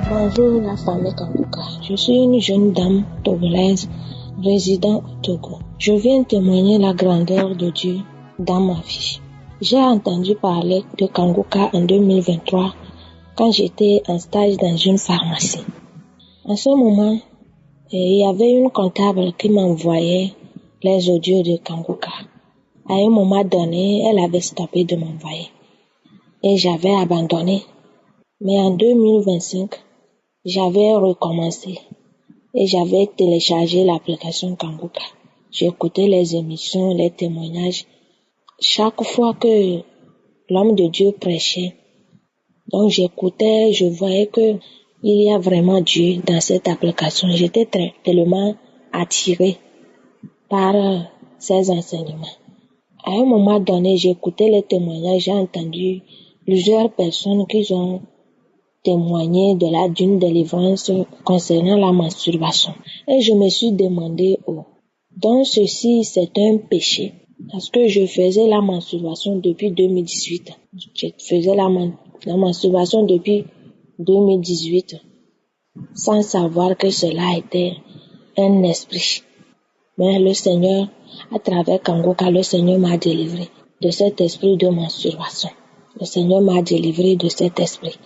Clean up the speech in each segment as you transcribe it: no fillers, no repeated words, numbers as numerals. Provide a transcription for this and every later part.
Bonjour la famille Kanguka. Je suis une jeune dame togolaise résidant au Togo. Je viens témoigner la grandeur de Dieu dans ma vie. J'ai entendu parler de Kanguka en 2023 quand j'étais en stage dans une pharmacie. En ce moment, il y avait une comptable qui m'envoyait les audios de Kanguka. À un moment donné, elle avait stoppé de m'envoyer et j'avais abandonné. Mais en 2025, j'avais recommencé et j'avais téléchargé l'application Kanguka. J'écoutais les émissions, les témoignages. Chaque fois que l'homme de Dieu prêchait, donc j'écoutais, je voyais que il y a vraiment Dieu dans cette application. J'étais tellement attirée par ces enseignements. À un moment donné, j'écoutais les témoignages, j'ai entendu plusieurs personnes qui ont témoigné d'une délivrance concernant la masturbation. Et je me suis demandé, donc ceci c'est un péché. Parce que je faisais la masturbation depuis 2018. Je faisais la masturbation depuis 2018 sans savoir que cela était un esprit. Mais le Seigneur, à travers Kanguka, le Seigneur m'a délivré de cet esprit de masturbation. Le Seigneur m'a délivré de cet esprit.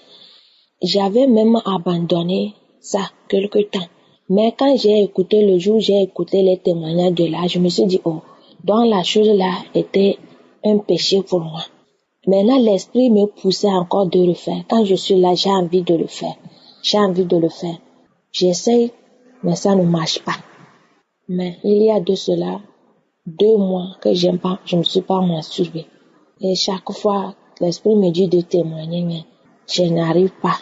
J'avais même abandonné ça quelque temps. Mais quand j'ai écouté les témoignages de là, je me suis dit, donc la chose là était un péché pour moi. Maintenant, l'esprit me poussait encore de le faire. Quand je suis là, j'ai envie de le faire. J'essaye, mais ça ne marche pas. Mais il y a de cela 2 mois que je me suis pas masturbée. Et chaque fois, l'esprit me dit de témoigner, mais je n'arrive pas.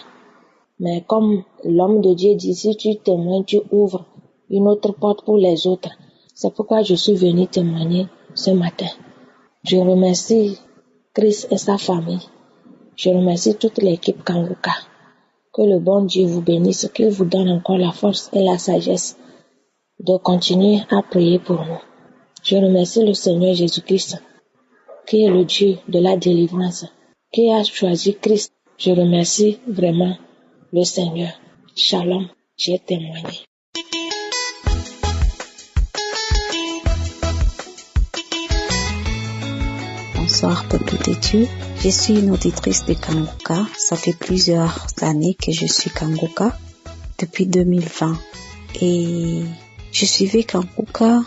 Mais comme l'homme de Dieu dit, si tu témoignes, tu ouvres une autre porte pour les autres. C'est pourquoi je suis venue témoigner ce matin. Je remercie Christ et sa famille. Je remercie toute l'équipe Kanguka. Que le bon Dieu vous bénisse, qu'il vous donne encore la force et la sagesse de continuer à prier pour nous. Je remercie le Seigneur Jésus-Christ, qui est le Dieu de la délivrance, qui a choisi Christ. Je remercie vraiment le Seigneur. Shalom, j'ai témoigné. Bonsoir, peuple de Dieu. Je suis une auditrice de Kanguka. Ça fait plusieurs années que je suis Kanguka, depuis 2020. Et je suivais Kanguka,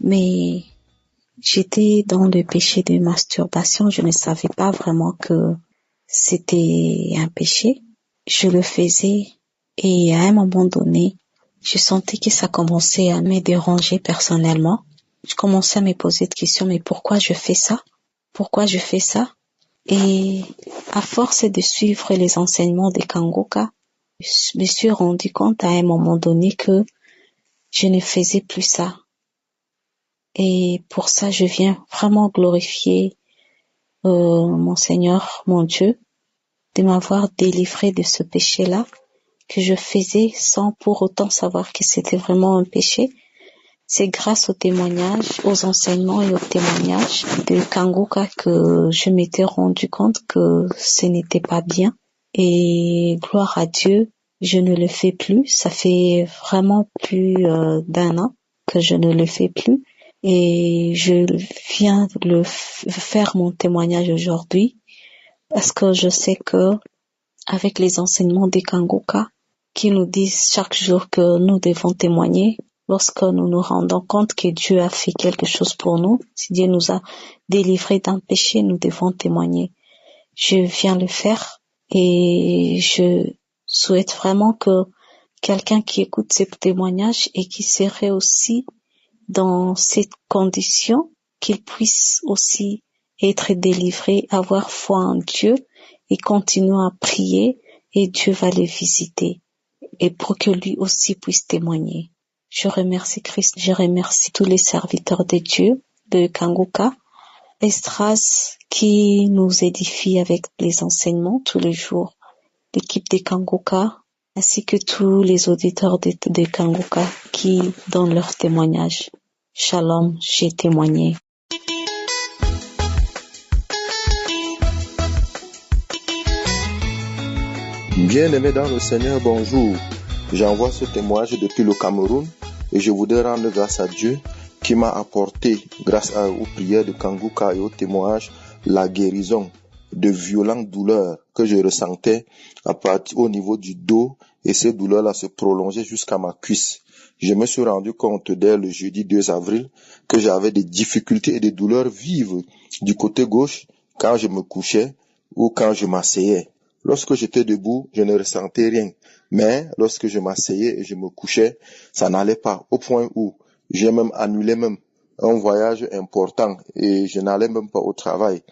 mais j'étais dans le péché de masturbation. Je ne savais pas vraiment que c'était un péché. Je le faisais et à un moment donné, je sentais que ça commençait à me déranger personnellement. Je commençais à me poser des questions, mais pourquoi je fais ça? Et à force de suivre les enseignements de Kanguka, je me suis rendu compte à un moment donné que je ne faisais plus ça. Et pour ça, je viens vraiment glorifier mon Seigneur, mon Dieu, de m'avoir délivré de ce péché-là que je faisais sans pour autant savoir que c'était vraiment un péché. C'est grâce aux témoignages, aux enseignements et aux témoignages de Kanguka que je m'étais rendu compte que ce n'était pas bien. Et gloire à Dieu, je ne le fais plus. Ça fait vraiment plus d'1 an que je ne le fais plus. Et je viens de faire mon témoignage aujourd'hui parce que je sais que avec les enseignements des Kanguka qui nous disent chaque jour que nous devons témoigner, lorsque nous nous rendons compte que Dieu a fait quelque chose pour nous, si Dieu nous a délivrés d'un péché, nous devons témoigner. Je viens le faire et je souhaite vraiment que quelqu'un qui écoute ces témoignages et qui serait aussi dans cette condition, qu'il puisse aussi être délivré, avoir foi en Dieu et continuer à prier et Dieu va les visiter et pour que lui aussi puisse témoigner. Je remercie Christ, je remercie tous les serviteurs de Dieu, de Kanguka, Estras qui nous édifie avec les enseignements tous les jours, l'équipe de Kanguka, ainsi que tous les auditeurs de Kanguka qui donnent leur témoignage. Shalom, j'ai témoigné. Bien-aimés dans le Seigneur, bonjour. J'envoie ce témoignage depuis le Cameroun et je voudrais rendre grâce à Dieu qui m'a apporté, grâce aux prières de Kanguka et au témoignage, la guérison de violentes douleurs que je ressentais au niveau du dos, et ces douleurs-là se prolongeaient jusqu'à ma cuisse. Je me suis rendu compte dès le jeudi 2 avril que j'avais des difficultés et des douleurs vives du côté gauche quand je me couchais ou quand je m'asseyais. Lorsque j'étais debout, je ne ressentais rien. Mais lorsque je m'asseyais et je me couchais, ça n'allait pas. Au point où j'ai même annulé un voyage important et je n'allais même pas au travail.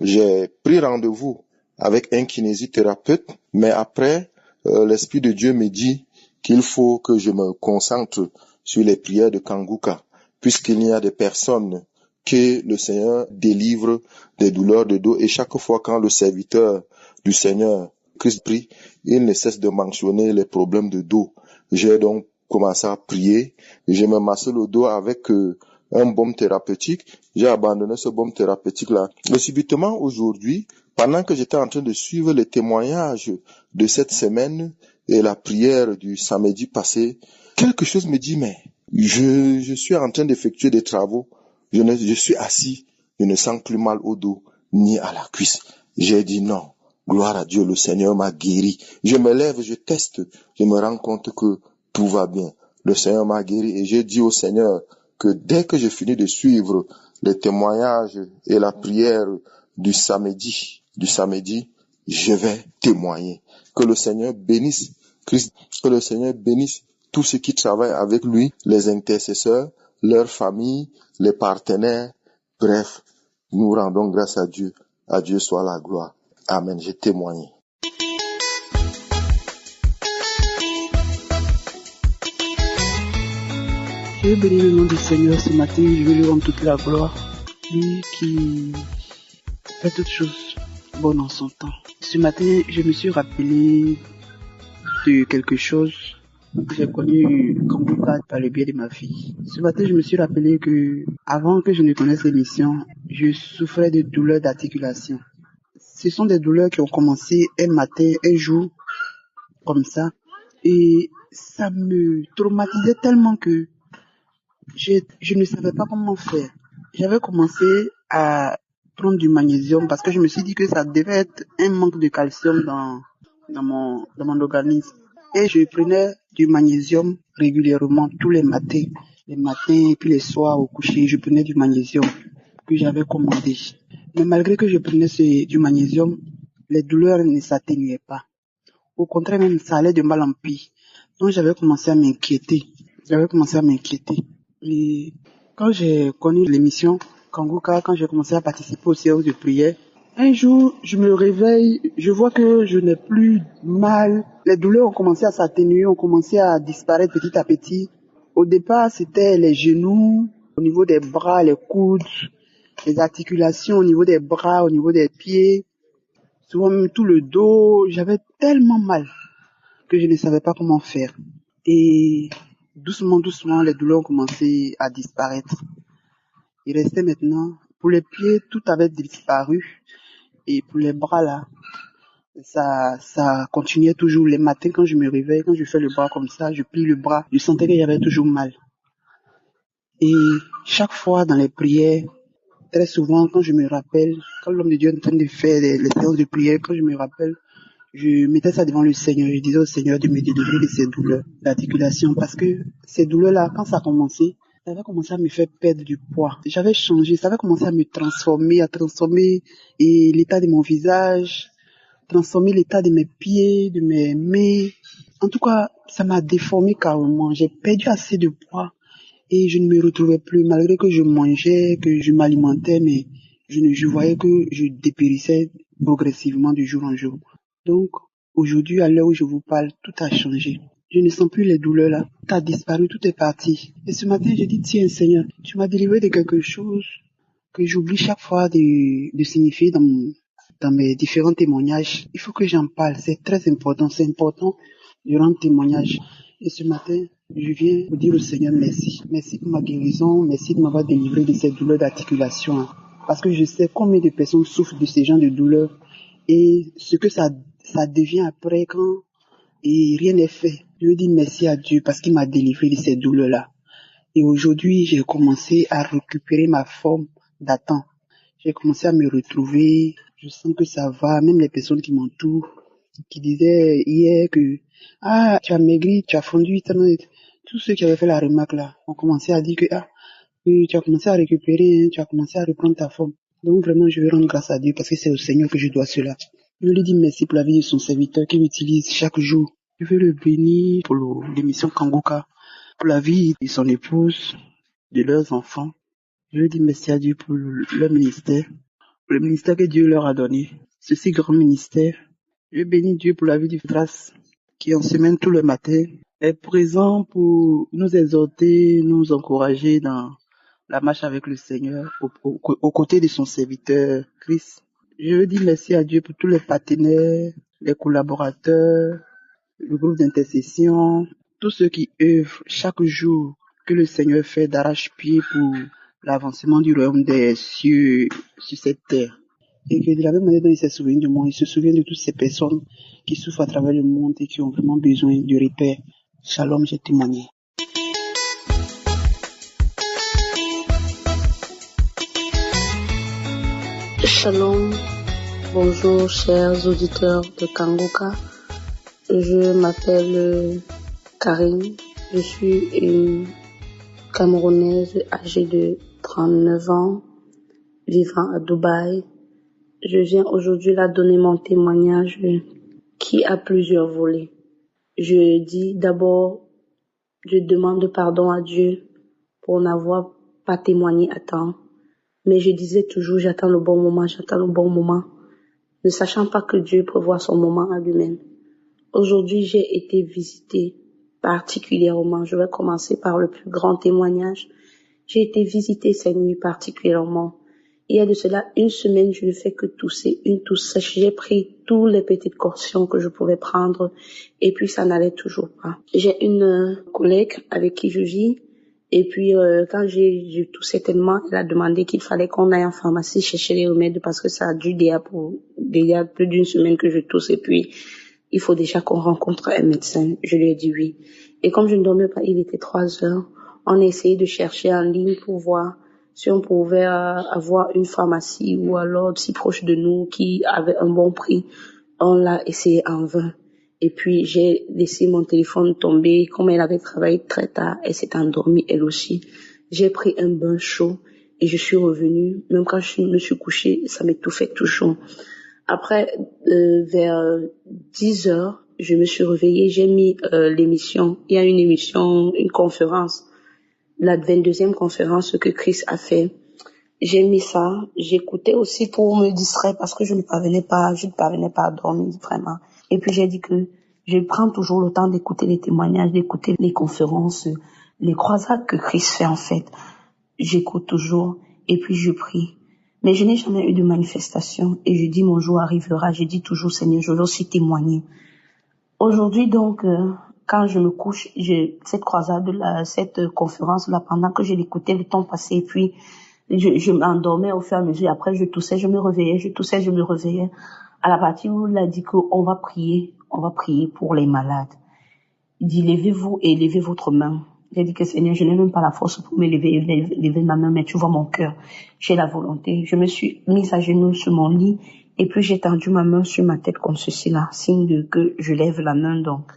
J'ai pris rendez-vous avec un kinésithérapeute, mais après, l'Esprit de Dieu me dit qu'il faut que je me concentre sur les prières de Kanguka, puisqu'il y a des personnes que le Seigneur délivre des douleurs de dos, et chaque fois quand le serviteur du Seigneur Christ prie, il ne cesse de mentionner les problèmes de dos. J'ai donc commencé à prier, je me massais le dos avec un baume thérapeutique. J'ai abandonné ce baume thérapeutique-là. Mais subitement aujourd'hui, pendant que j'étais en train de suivre les témoignages de cette semaine et la prière du samedi passé, quelque chose me dit, mais je suis en train d'effectuer des travaux, je suis assis, je ne sens plus mal au dos, ni à la cuisse. J'ai dit non, gloire à Dieu, le Seigneur m'a guéri. Je me lève, je teste, je me rends compte que tout va bien. Le Seigneur m'a guéri et j'ai dit au Seigneur que dès que je finis de suivre les témoignages et la prière du samedi, je vais témoigner. Que le Seigneur bénisse Christ, que le Seigneur bénisse tous ceux qui travaillent avec lui, les intercesseurs, leurs familles, les partenaires. Bref, nous rendons grâce à Dieu. À Dieu soit la gloire. Amen. J'ai témoigné. Je veux bénir le nom du Seigneur ce matin. Je veux lui rendre toute la gloire. Lui qui fait toutes choses bonnes en son temps. Ce matin, je me suis rappelé de quelque chose que j'ai connu comme Kanguka par le biais de ma fille. Ce matin, je me suis rappelé que avant que je ne connaisse l'émission, je souffrais de douleurs d'articulation. Ce sont des douleurs qui ont commencé un matin, un jour, comme ça. Et ça me traumatisait tellement que je ne savais pas comment faire. J'avais commencé à prendre du magnésium parce que je me suis dit que ça devait être un manque de calcium dans mon organisme. Et je prenais du magnésium régulièrement tous les matins et puis les soirs au coucher, je prenais du magnésium que j'avais commandé. Mais malgré que je prenais du magnésium, les douleurs ne s'atténuaient pas. Au contraire, même ça allait de mal en pire. Donc j'avais commencé à m'inquiéter. Et quand j'ai connu l'émission Kanguka, quand j'ai commencé à participer aux séances de prière, un jour, je me réveille, je vois que je n'ai plus mal. Les douleurs ont commencé à s'atténuer, ont commencé à disparaître petit à petit. Au départ, c'était les genoux, au niveau des bras, les coudes, les articulations au niveau des bras, au niveau des pieds, souvent même tout le dos. J'avais tellement mal que je ne savais pas comment faire. Et doucement, les douleurs ont commencé à disparaître. Il restait maintenant, pour les pieds, tout avait disparu. Et pour les bras là, ça continuait toujours. Les matins, quand je me réveille, quand je fais le bras comme ça, je plie le bras, je sentais qu'il y avait toujours mal. Et chaque fois dans les prières, très souvent, quand je me rappelle, quand l'homme de Dieu est en train de faire les séances de prière, quand je me rappelle, je mettais ça devant le Seigneur. Je disais au Seigneur de me délivrer de ces douleurs d'articulation. Parce que ces douleurs-là, quand ça a commencé, ça avait commencé à me faire perdre du poids. J'avais changé, ça avait commencé à me transformer, et l'état de mon visage, transformer l'état de mes pieds, de mes mains. En tout cas, ça m'a déformé carrément. J'ai perdu assez de poids et je ne me retrouvais plus, malgré que je mangeais, que je m'alimentais, mais je voyais que je dépérissais progressivement de jour en jour. Donc, aujourd'hui, à l'heure où je vous parle, tout a changé. Je ne sens plus les douleurs là. Tout a disparu, tout est parti. Et ce matin, j'ai dit, tiens Seigneur, tu m'as délivré de quelque chose que j'oublie chaque fois de signifier dans mes différents témoignages. Il faut que j'en parle, c'est très important, c'est important de rendre témoignage. Et ce matin, je viens vous dire au Seigneur merci. Merci pour ma guérison, merci de m'avoir délivré de ces douleurs d'articulation. Parce que je sais combien de personnes souffrent de ces genres de douleurs et ce que ça ça devient après quand et rien n'est fait. Je dis merci à Dieu parce qu'il m'a délivré de ces douleurs-là. Et aujourd'hui, j'ai commencé à récupérer ma forme d'antan. J'ai commencé à me retrouver. Je sens que ça va. Même les personnes qui m'entourent, qui disaient hier que tu as maigri, tu as fondu. Tous ceux qui avaient fait la remarque là ont commencé à dire que oui, tu as commencé à récupérer, tu as commencé à reprendre ta forme. Donc vraiment, je vais rendre grâce à Dieu parce que c'est au Seigneur que je dois cela. Je lui dis merci pour la vie de son serviteur qu'il utilise chaque jour. Je veux le bénir pour l'émission Kangoka, pour la vie de son épouse, de leurs enfants. Je lui dis merci à Dieu pour leur ministère, pour le ministère que Dieu leur a donné. Ce si grand ministère. Je bénis Dieu pour la vie du Grâce qui en semaine tout le matin est présent pour nous exhorter, nous encourager dans la marche avec le Seigneur aux côtés de son serviteur Christ. Je veux dire merci à Dieu pour tous les partenaires, les collaborateurs, le groupe d'intercession, tous ceux qui œuvrent chaque jour que le Seigneur fait d'arrache-pied pour l'avancement du royaume des cieux sur cette terre. Et que de la même manière dont il s'est souvenu de moi, il se souvient de toutes ces personnes qui souffrent à travers le monde et qui ont vraiment besoin de repères. Shalom, j'ai témoigné. Shalom, bonjour chers auditeurs de Kangoka. Je m'appelle Karine, je suis une Camerounaise âgée de 39 ans, vivant à Dubaï. Je viens aujourd'hui là donner mon témoignage qui a plusieurs volets. Je dis d'abord, je demande pardon à Dieu pour n'avoir pas témoigné à temps. Mais je disais toujours, j'attends le bon moment, ne sachant pas que Dieu prévoit son moment à lui-même. Aujourd'hui, j'ai été visitée particulièrement. Je vais commencer par le plus grand témoignage. J'ai été visitée cette nuit particulièrement. Il y a de cela une semaine, je ne fais que tousser, une tousse sèche. J'ai pris toutes les petites cautions que je pouvais prendre et puis ça n'allait toujours pas. J'ai une collègue avec qui je vis. Et puis, quand j'ai toussé tellement, elle a demandé qu'il fallait qu'on aille en pharmacie chercher les remèdes parce que ça a dû déjà plus d'une semaine que je tousse et puis il faut déjà qu'on rencontre un médecin. Je lui ai dit oui. Et comme je ne dormais pas, il était 3 heures. On a essayé de chercher en ligne pour voir si on pouvait avoir une pharmacie ou alors si proche de nous qui avait un bon prix. On l'a essayé en vain. Et puis, j'ai laissé mon téléphone tomber. Comme elle avait travaillé très tard, elle s'est endormie elle aussi. J'ai pris un bain chaud et je suis revenue. Même quand je me suis couchée, ça m'étouffait toujours. Après, vers 10 heures, je me suis réveillée. J'ai mis l'émission. Il y a une émission, une conférence. La 22e conférence que Chris a fait. J'ai mis ça. J'écoutais aussi pour me distraire parce que je ne parvenais pas à dormir vraiment. Et puis j'ai dit que je prends toujours le temps d'écouter les témoignages, d'écouter les conférences, les croisades que Christ fait en fait. J'écoute toujours et puis je prie. Mais je n'ai jamais eu de manifestation et je dis mon jour arrivera. Je dis toujours Seigneur, je veux aussi témoigner. Aujourd'hui donc, quand je me couche, cette croisade, cette conférence là, pendant que je l'écoutais, le temps passait et puis je m'endormais au fur et à mesure. Après je toussais, je me réveillais, je toussais, je me réveillais. À la partie où il a dit qu'on va prier pour les malades. Il dit, levez-vous et levez votre main. J'ai dit que Seigneur, je n'ai même pas la force pour me lever ma main, mais tu vois mon cœur. J'ai la volonté. Je me suis mise à genoux sur mon lit et puis j'ai tendu ma main sur ma tête comme ceci là, signe de que je lève la main donc.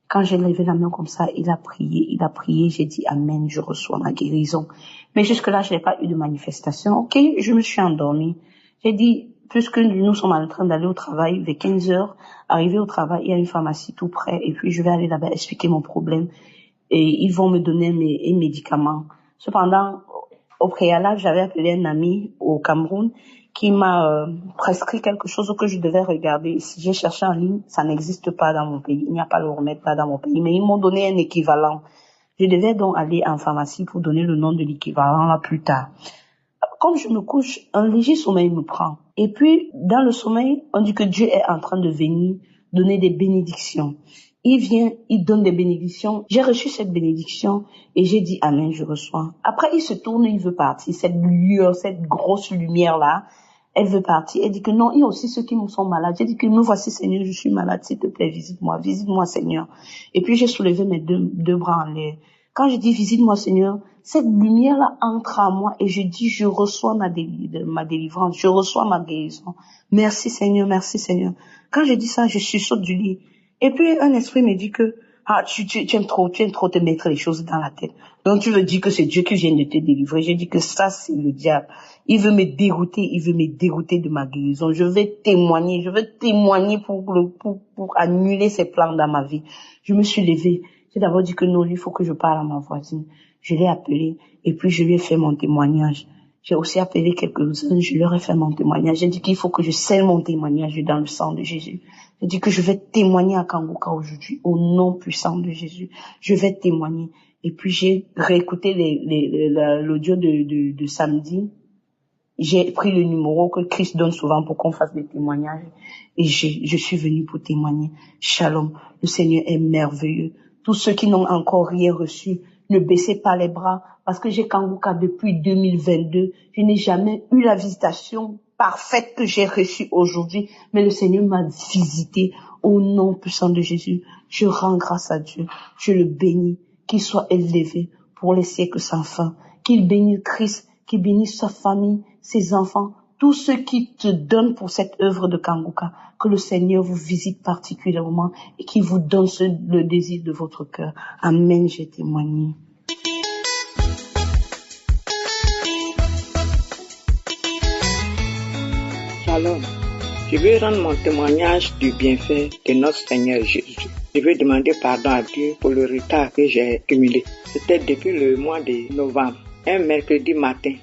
Quand j'ai levé la main comme ça, il a prié, j'ai dit Amen, je reçois ma guérison. Mais jusque-là, je n'ai pas eu de manifestation. Ok, je me suis endormie. J'ai dit, puisque nous sommes en train d'aller au travail, vers 15 heures, arrivé au travail, il y a une pharmacie tout près, et puis je vais aller là-bas expliquer mon problème, et ils vont me donner mes médicaments. Cependant, au préalable, j'avais appelé un ami au Cameroun, qui m'a prescrit quelque chose que je devais regarder. Si j'ai cherché en ligne, ça n'existe pas dans mon pays, il n'y a pas le remède pas dans mon pays, mais ils m'ont donné un équivalent. Je devais donc aller en pharmacie pour donner le nom de l'équivalent là plus tard. Comme je me couche, un léger sommeil me prend. Et puis, dans le sommeil, on dit que Dieu est en train de venir donner des bénédictions. Il vient, il donne des bénédictions. J'ai reçu cette bénédiction et j'ai dit Amen, je reçois. Après, il se tourne et il veut partir. Cette lueur, cette grosse lumière-là, Elle veut partir. Elle dit que non, il y a aussi ceux qui sont malades. J'ai dit que me voici, Seigneur, je suis malade, s'il te plaît, visite-moi, Seigneur. Et puis j'ai soulevé mes deux bras en l'air. Quand je dis visite-moi, Seigneur, cette lumière-là entre en moi et je dis, je reçois ma délivrance, je reçois ma guérison. Merci Seigneur, merci Seigneur. Quand je dis ça, je sursaute du lit. Et puis un esprit me dit que tu aimes trop te mettre les choses dans la tête. Donc tu veux dire que c'est Dieu qui vient de te délivrer. J'ai dit que ça c'est le diable. Il veut me dégoûter de ma guérison. Je veux témoigner pour annuler ses plans dans ma vie. Je me suis levée. J'ai d'abord dit que non, il faut que je parle à ma voisine. Je l'ai appelée et puis je lui ai fait mon témoignage. J'ai aussi appelé quelques-uns, je leur ai fait mon témoignage. J'ai dit qu'il faut que je scelle mon témoignage dans le sang de Jésus. J'ai dit que je vais témoigner à Kangoka aujourd'hui, au nom puissant de Jésus. Je vais témoigner. Et puis j'ai réécouté l'audio de samedi. J'ai pris le numéro que Christ donne souvent pour qu'on fasse des témoignages. Et je suis venue pour témoigner. Shalom. Le Seigneur est merveilleux. Tous ceux qui n'ont encore rien reçu, ne baissez pas les bras, parce que j'ai Kangoka depuis 2022. Je n'ai jamais eu la visitation parfaite que j'ai reçue aujourd'hui, mais le Seigneur m'a visité au nom puissant de Jésus. Je rends grâce à Dieu. Je le bénis, qu'il soit élevé pour les siècles sans fin, qu'il bénisse Christ, qu'il bénisse sa famille, ses enfants, tous ceux qui te donnent pour cette œuvre de Kangoka, que le Seigneur vous visite particulièrement et qu'il vous donne le désir de votre cœur. Amen, j'ai témoigné. Shalom. Je veux rendre mon témoignage du bienfait de notre Seigneur Jésus. Je veux demander pardon à Dieu pour le retard que j'ai accumulé. C'était depuis le mois de novembre, un mercredi matin.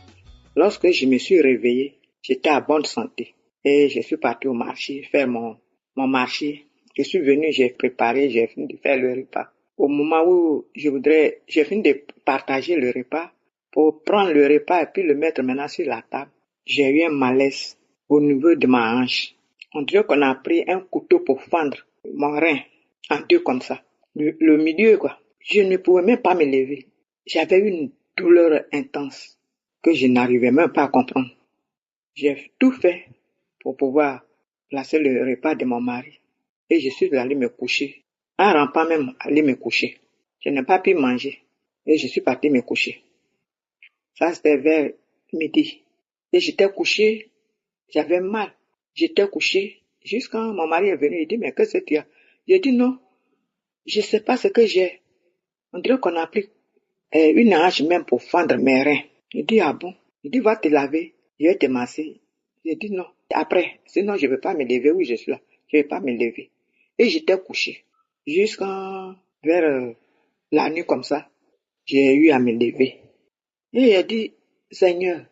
Lorsque je me suis réveillé, j'étais à bonne santé et je suis parti au marché faire mon marché. Je suis venu, j'ai préparé, j'ai fini de faire le repas. Au moment où j'ai fini de partager le repas pour prendre le repas et puis le mettre maintenant sur la table. J'ai eu un malaise au niveau de ma hanche. On dirait qu'on a pris un couteau pour fendre mon rein en deux comme ça. Le milieu quoi. Je ne pouvais même pas me lever. J'avais une douleur intense que je n'arrivais même pas à comprendre. J'ai tout fait pour pouvoir placer le repas de mon mari. Et je suis allé me coucher. En rampant même, aller me coucher. Je n'ai pas pu manger. Et je suis parti me coucher. Ça, c'était vers midi. Et j'étais couché. J'avais mal. J'étais couché. Jusqu'à quand mon mari est venu, il dit, mais qu'est-ce que tu as? J'ai dit non. Je ne sais pas ce que j'ai. On dirait qu'on a pris une hache même pour fendre mes reins. Il dit, ah bon? Il dit, va te laver. Je vais te masser. J'ai dit non. Après, sinon je ne vais pas me lever. Oui, je suis là. Je ne vais pas me lever. Et j'étais couché. Jusqu'à vers la nuit comme ça, j'ai eu à me lever. Et il a dit, Seigneur,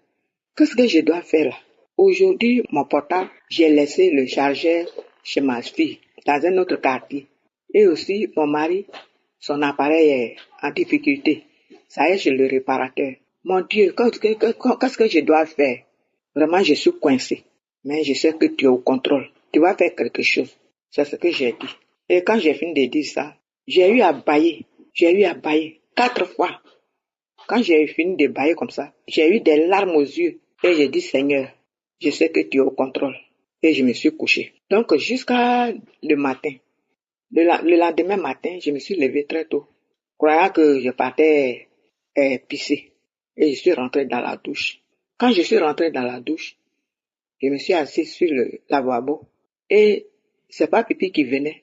qu'est-ce que je dois faire là? Aujourd'hui, mon portable, j'ai laissé le chargeur chez ma fille, dans un autre quartier. Et aussi, mon mari, son appareil est en difficulté. Ça y est, chez le réparateur. Mon Dieu, qu'est-ce que je dois faire? Vraiment, je suis coincé. Mais je sais que tu es au contrôle. Tu vas faire quelque chose. C'est ce que j'ai dit. Et quand j'ai fini de dire ça, j'ai eu à bailler. 4 fois. Quand j'ai fini de bailler comme ça, j'ai eu des larmes aux yeux. Et j'ai dit, Seigneur, je sais que tu es au contrôle. Et je me suis couché. Donc, jusqu'à le matin, le lendemain matin, je me suis levé très tôt, croyant que je partais pisser. Et je suis rentré dans la douche. Quand je suis rentré dans la douche, je me suis assis sur le lavabo. Et c'est pas pipi qui venait.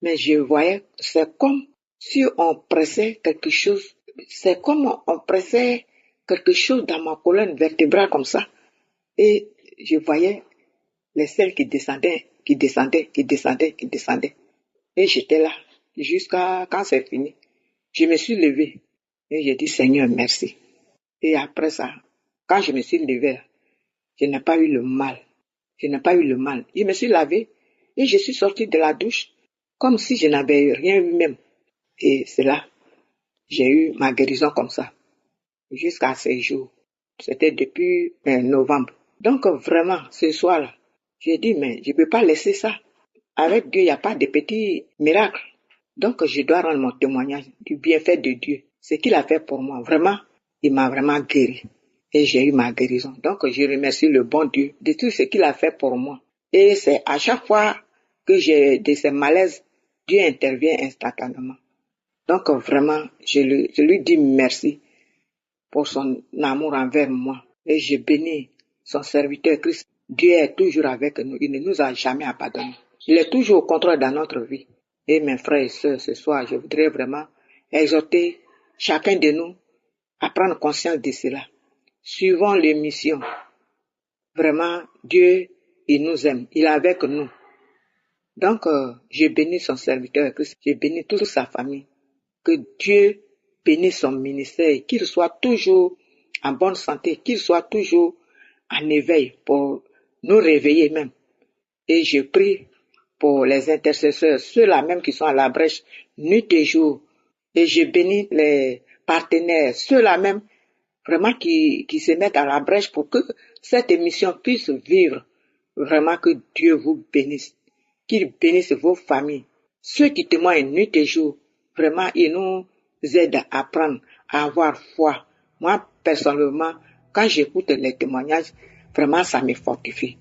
Mais je voyais, c'est comme si on pressait quelque chose. C'est comme on pressait quelque chose dans ma colonne vertébrale comme ça. Et je voyais les selles qui descendaient. Et j'étais là jusqu'à quand c'est fini. Je me suis levé et j'ai dit Seigneur merci. Et après ça, quand je me suis levé, je n'ai pas eu le mal. Je me suis lavé et je suis sorti de la douche comme si je n'avais rien eu même. Et c'est là, j'ai eu ma guérison comme ça. Jusqu'à ces jours. C'était depuis novembre. Donc vraiment, ce soir-là, j'ai dit, mais je ne peux pas laisser ça. Avec Dieu, il n'y a pas de petits miracles. Donc je dois rendre mon témoignage du bienfait de Dieu. Ce qu'il a fait pour moi, vraiment, il m'a vraiment guéri. et j'ai eu ma guérison. Donc, je remercie le bon Dieu de tout ce qu'il a fait pour moi. Et c'est à chaque fois que j'ai de ces malaises, Dieu intervient instantanément. Donc, vraiment, je lui dis merci pour son amour envers moi. Et je bénis son serviteur Christ. Dieu est toujours avec nous. Il ne nous a jamais abandonnés. Il est toujours au contrôle dans notre vie. Et mes frères et sœurs, ce soir, je voudrais vraiment exhorter chacun de nous à prendre conscience de cela. Suivons les missions. Vraiment, Dieu, il nous aime. Il est avec nous. Donc, je bénis son serviteur Christ. Je bénis toute sa famille. Que Dieu bénisse son ministère. Qu'il soit toujours en bonne santé. Qu'il soit toujours en éveil pour nous réveiller même. Et je prie pour les intercesseurs, ceux-là même qui sont à la brèche, nuit et jour. Et je bénis les partenaires, ceux-là même vraiment qui se mettent à la brèche pour que cette émission puisse vivre. Vraiment que Dieu vous bénisse. Qu'il bénisse vos familles. Ceux qui témoignent nuit et jour, vraiment, ils nous aident à apprendre, à avoir foi. Moi, personnellement, quand j'écoute les témoignages, vraiment, ça me fortifie.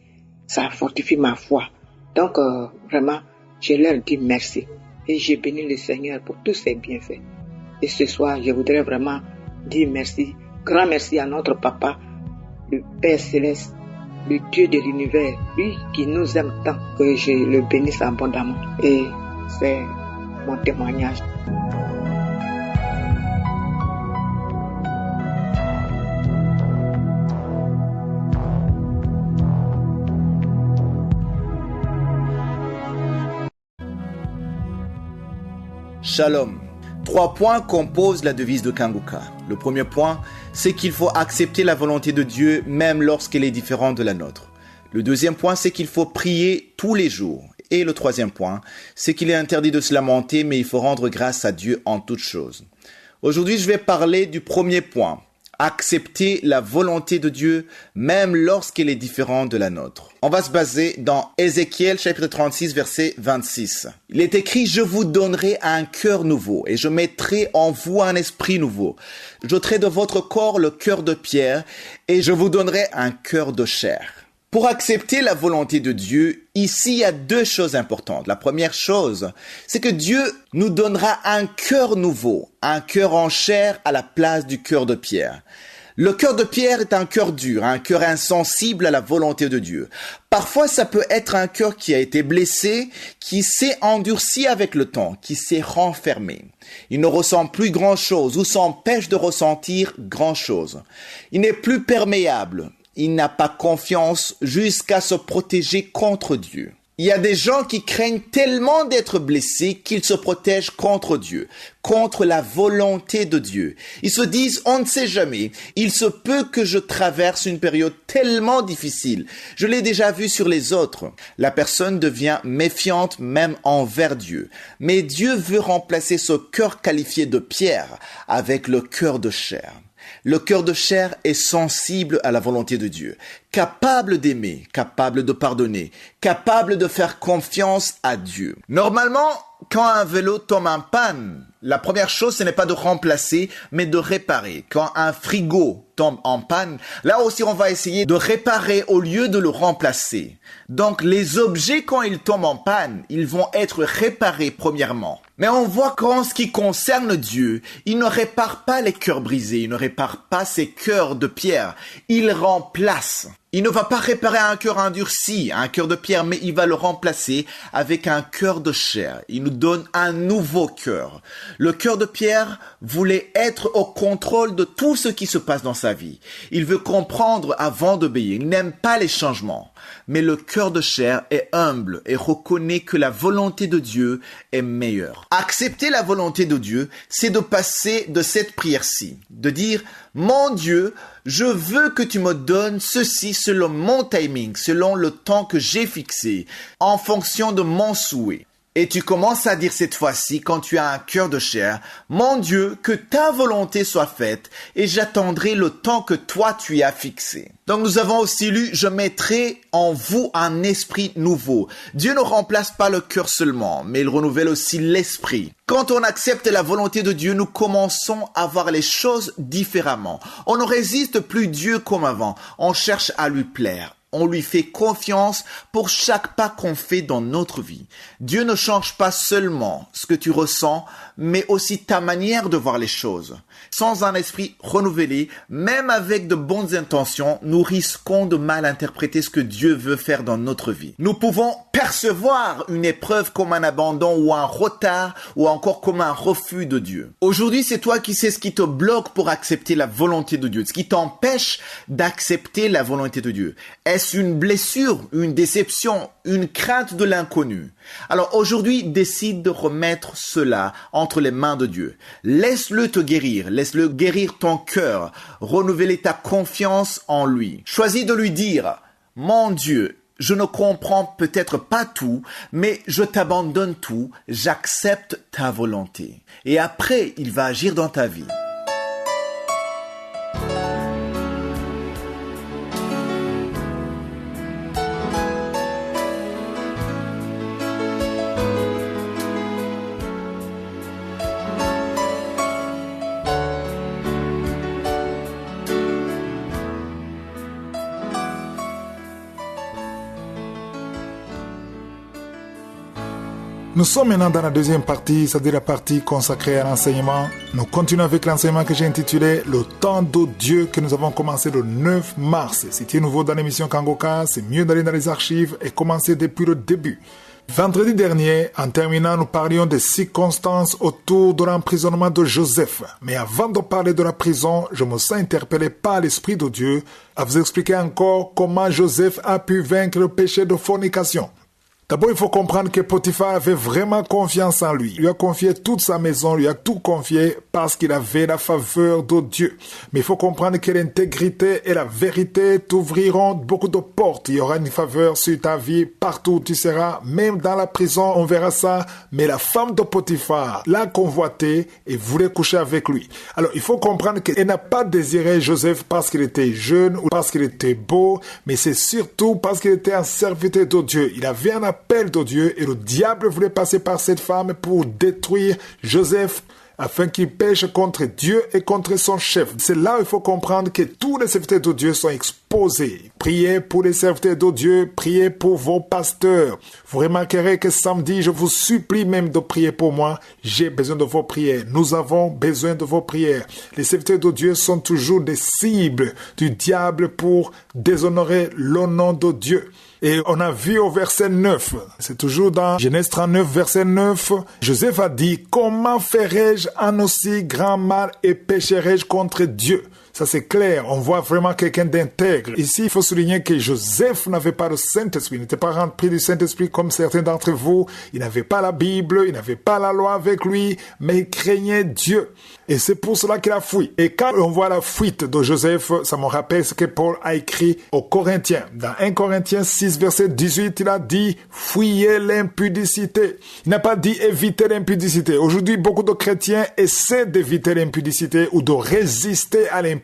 Ça fortifie ma foi. Donc, vraiment, je leur dis merci. Et je bénis le Seigneur pour tous ses bienfaits. Et ce soir, je voudrais vraiment dire merci, grand merci à notre Papa, le Père Céleste, le Dieu de l'univers, lui qui nous aime tant, que je le bénisse abondamment. Et c'est mon témoignage. Shalom. 3 points composent la devise de Kanguka. Le premier point, c'est qu'il faut accepter la volonté de Dieu même lorsqu'elle est différente de la nôtre. Le deuxième point, c'est qu'il faut prier tous les jours. Et le troisième point, c'est qu'il est interdit de se lamenter, mais il faut rendre grâce à Dieu en toutes choses. Aujourd'hui, je vais parler du premier point. Accepter la volonté de Dieu même lorsqu'elle est différente de la nôtre. On va se baser dans Ézéchiel chapitre 36 verset 26. Il est écrit: je vous donnerai un cœur nouveau et je mettrai en vous un esprit nouveau. J'ôterai de votre corps le cœur de pierre et je vous donnerai un cœur de chair. Pour accepter la volonté de Dieu, ici il y a 2 choses importantes. La première chose, c'est que Dieu nous donnera un cœur nouveau, un cœur en chair à la place du cœur de pierre. Le cœur de pierre est un cœur dur, un cœur insensible à la volonté de Dieu. Parfois, ça peut être un cœur qui a été blessé, qui s'est endurci avec le temps, qui s'est renfermé. Il ne ressent plus grand-chose ou s'empêche de ressentir grand-chose. Il n'est plus perméable. Il n'a pas confiance jusqu'à se protéger contre Dieu. Il y a des gens qui craignent tellement d'être blessés qu'ils se protègent contre Dieu, contre la volonté de Dieu. Ils se disent, on ne sait jamais, il se peut que je traverse une période tellement difficile. Je l'ai déjà vu sur les autres. La personne devient méfiante même envers Dieu. Mais Dieu veut remplacer ce cœur qualifié de pierre avec le cœur de chair. Le cœur de chair est sensible à la volonté de Dieu, capable d'aimer, capable de pardonner, capable de faire confiance à Dieu. Normalement, quand un vélo tombe en panne, la première chose, ce n'est pas de remplacer, mais de réparer. Quand un frigo tombe en panne, là aussi, on va essayer de réparer au lieu de le remplacer. Donc, les objets, quand ils tombent en panne, ils vont être réparés premièrement. Mais on voit qu'en ce qui concerne Dieu, il ne répare pas les cœurs brisés, il ne répare pas ces cœurs de pierre, il remplace. Il ne va pas réparer un cœur endurci, un cœur de pierre, mais il va le remplacer avec un cœur de chair. Il nous donne un nouveau cœur. Le cœur de pierre voulait être au contrôle de tout ce qui se passe dans sa vie. Il veut comprendre avant d'obéir. Il n'aime pas les changements. Mais le cœur de chair est humble et reconnaît que la volonté de Dieu est meilleure. Accepter la volonté de Dieu, c'est de passer de cette prière-ci, de dire « Mon Dieu, je veux que tu me donnes ceci selon mon timing, selon le temps que j'ai fixé, en fonction de mon souhait. » Et tu commences à dire cette fois-ci, quand tu as un cœur de chair, « Mon Dieu, que ta volonté soit faite, et j'attendrai le temps que toi tu y as fixé. » Donc nous avons aussi lu, « Je mettrai en vous un esprit nouveau. » Dieu ne remplace pas le cœur seulement, mais il renouvelle aussi l'esprit. Quand on accepte la volonté de Dieu, nous commençons à voir les choses différemment. On ne résiste plus Dieu comme avant. On cherche à lui plaire. On lui fait confiance pour chaque pas qu'on fait dans notre vie. Dieu ne change pas seulement ce que tu ressens, mais aussi ta manière de voir les choses. Sans un esprit renouvelé, même avec de bonnes intentions, nous risquons de mal interpréter ce que Dieu veut faire dans notre vie. Nous pouvons percevoir une épreuve comme un abandon ou un retard ou encore comme un refus de Dieu. Aujourd'hui, c'est toi qui sais ce qui te bloque pour accepter la volonté de Dieu, ce qui t'empêche d'accepter la volonté de Dieu. Est-ce une blessure, une déception, une crainte de l'inconnu? Alors aujourd'hui, décide de remettre cela entre les mains de Dieu. Laisse-le te guérir, laisse-le guérir ton cœur, renouveler ta confiance en lui. Choisis de lui dire, « Mon Dieu, je ne comprends peut-être pas tout, mais je t'abandonne tout, j'accepte ta volonté. » Et après, il va agir dans ta vie. Nous sommes maintenant dans la deuxième partie, c'est-à-dire la partie consacrée à l'enseignement. Nous continuons avec l'enseignement que j'ai intitulé « Le temps de Dieu » que nous avons commencé le 9 mars. Si tu es nouveau dans l'émission Kangoka, c'est mieux d'aller dans les archives et commencer depuis le début. Vendredi dernier, en terminant, nous parlions des circonstances autour de l'emprisonnement de Joseph. Mais avant de parler de la prison, je me sens interpellé par l'Esprit de Dieu à vous expliquer encore comment Joseph a pu vaincre le péché de fornication. D'abord, il faut comprendre que Potiphar avait vraiment confiance en lui. Il lui a confié toute sa maison, lui a tout confié parce qu'il avait la faveur de Dieu. Mais il faut comprendre que l'intégrité et la vérité t'ouvriront beaucoup de portes. Il y aura une faveur sur ta vie partout où tu seras, même dans la prison, on verra ça. Mais la femme de Potiphar l'a convoité et voulait coucher avec lui. Alors, il faut comprendre qu'elle n'a pas désiré Joseph parce qu'il était jeune ou parce qu'il était beau, mais c'est surtout parce qu'il était un serviteur de Dieu. Il avait un appel de Dieu et le diable voulait passer par cette femme pour détruire Joseph afin qu'il pêche contre Dieu et contre son chef. C'est là où il faut comprendre que tous les serviteurs de Dieu sont exposés. Priez pour les serviteurs de Dieu, priez pour vos pasteurs. Vous remarquerez que samedi, je vous supplie même de prier pour moi. J'ai besoin de vos prières. Nous avons besoin de vos prières. Les serviteurs de Dieu sont toujours des cibles du diable pour déshonorer le nom de Dieu. Et on a vu au verset 9, c'est toujours dans Genèse 39, verset 9, Joseph a dit, « Comment ferai-je un aussi grand mal et pécherai-je contre Dieu ?» Ça c'est clair, on voit vraiment quelqu'un d'intègre. Ici, il faut souligner que Joseph n'avait pas le Saint-Esprit, il n'était pas rempli du Saint-Esprit comme certains d'entre vous. Il n'avait pas la Bible, il n'avait pas la loi avec lui, mais il craignait Dieu. Et c'est pour cela qu'il a fui. Et quand on voit la fuite de Joseph, ça me rappelle ce que Paul a écrit aux Corinthiens. Dans 1 Corinthiens 6, verset 18, il a dit « Fuyez l'impudicité ». Il n'a pas dit « éviter l'impudicité ». Aujourd'hui, beaucoup de chrétiens essaient d'éviter l'impudicité ou de résister à l'impudicité.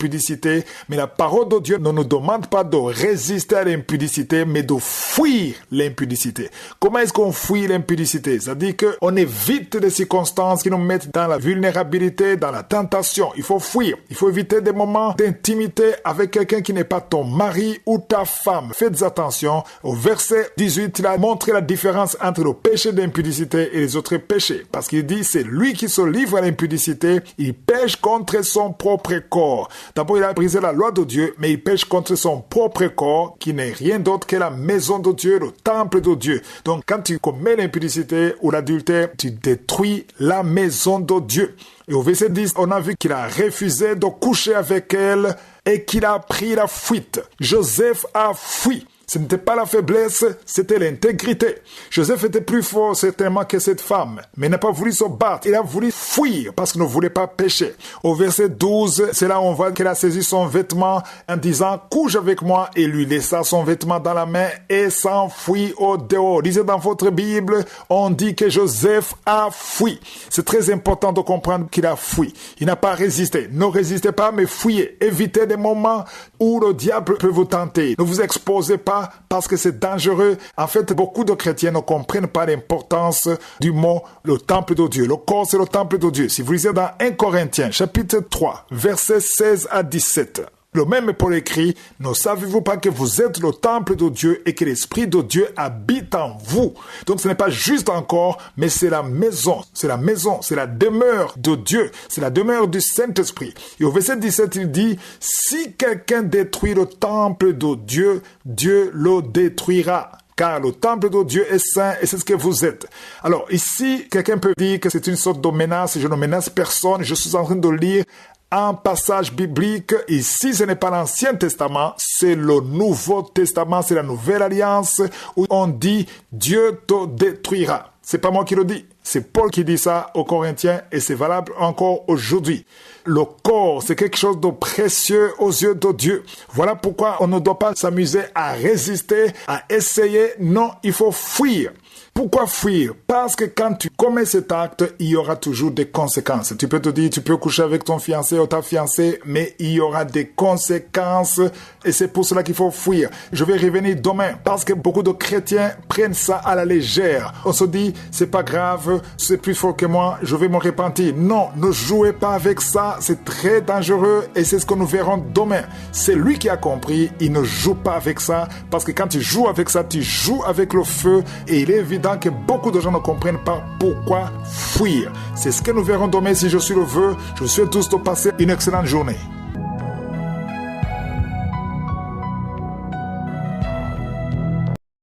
Mais la parole de Dieu ne nous demande pas de résister à l'impudicité, mais de fuir l'impudicité. Comment est-ce qu'on fuit l'impudicité? C'est-à-dire qu'on évite les circonstances qui nous mettent dans la vulnérabilité, dans la tentation. Il faut fuir. Il faut éviter des moments d'intimité avec quelqu'un qui n'est pas ton mari ou ta femme. Faites attention. Au verset 18, il a montré la différence entre le péché d'impudicité et les autres péchés. Parce qu'il dit, c'est lui qui se livre à l'impudicité. Il pêche contre son propre corps. D'abord, il a brisé la loi de Dieu, mais il pêche contre son propre corps, qui n'est rien d'autre que la maison de Dieu, le temple de Dieu. Donc, quand tu commets l'impudicité ou l'adultère, tu détruis la maison de Dieu. Et au verset 10, on a vu qu'il a refusé de coucher avec elle et qu'il a pris la fuite. Joseph a fui. Ce n'était pas la faiblesse, c'était l'intégrité. Joseph était plus fort certainement que cette femme, mais il n'a pas voulu se battre. Il a voulu fuir parce qu'il ne voulait pas pécher. Au verset 12, c'est là où on voit qu'elle a saisi son vêtement en disant « Couche avec moi » et lui laissa son vêtement dans la main et s'enfuit au dehors. Lisez dans votre Bible, on dit que Joseph a fui. C'est très important de comprendre qu'il a fui. Il n'a pas résisté. Ne résistez pas, mais fuyez. Évitez des moments où le diable peut vous tenter. Ne vous exposez pas parce que c'est dangereux. En fait, beaucoup de chrétiens ne comprennent pas l'importance du mot le temple de Dieu. Le corps, c'est le temple de Dieu. Si vous lisez dans 1 Corinthiens, chapitre 3, versets 16 à 17, le même Paul écrit, « Ne savez-vous pas que vous êtes le temple de Dieu et que l'Esprit de Dieu habite en vous ?» Donc ce n'est pas juste un corps, mais c'est la maison, c'est la demeure de Dieu, c'est la demeure du Saint-Esprit. Et au verset 17, il dit, « Si quelqu'un détruit le temple de Dieu, Dieu le détruira. » Car le temple de Dieu est saint et c'est ce que vous êtes. Alors ici, quelqu'un peut dire que c'est une sorte de menace. Je ne menace personne. Je suis en train de lire un passage biblique. Ici, ce n'est pas l'Ancien Testament, c'est le Nouveau Testament, c'est la Nouvelle Alliance où on dit « Dieu te détruira ». C'est pas moi qui le dis. C'est Paul qui dit ça aux Corinthiens et c'est valable encore aujourd'hui. Le corps, c'est quelque chose de précieux aux yeux de Dieu. Voilà pourquoi on ne doit pas s'amuser à résister, à essayer. Non, il faut fuir. Pourquoi fuir? Parce que quand tu commets cet acte, il y aura toujours des conséquences. Tu peux te dire, tu peux coucher avec ton fiancé ou ta fiancée, mais il y aura des conséquences et c'est pour cela qu'il faut fuir. Je vais revenir demain parce que beaucoup de chrétiens prennent ça à la légère. On se dit, c'est pas grave, c'est plus fort que moi, je vais me repentir. Non, ne jouez pas avec ça, c'est très dangereux et c'est ce que nous verrons demain. C'est lui qui a compris, il ne joue pas avec ça parce que quand tu joues avec ça, tu joues avec le feu et il est évident que beaucoup de gens ne comprennent pas pourquoi fuir. C'est ce que nous verrons demain si je suis le vœu. Je vous souhaite tous de passer une excellente journée.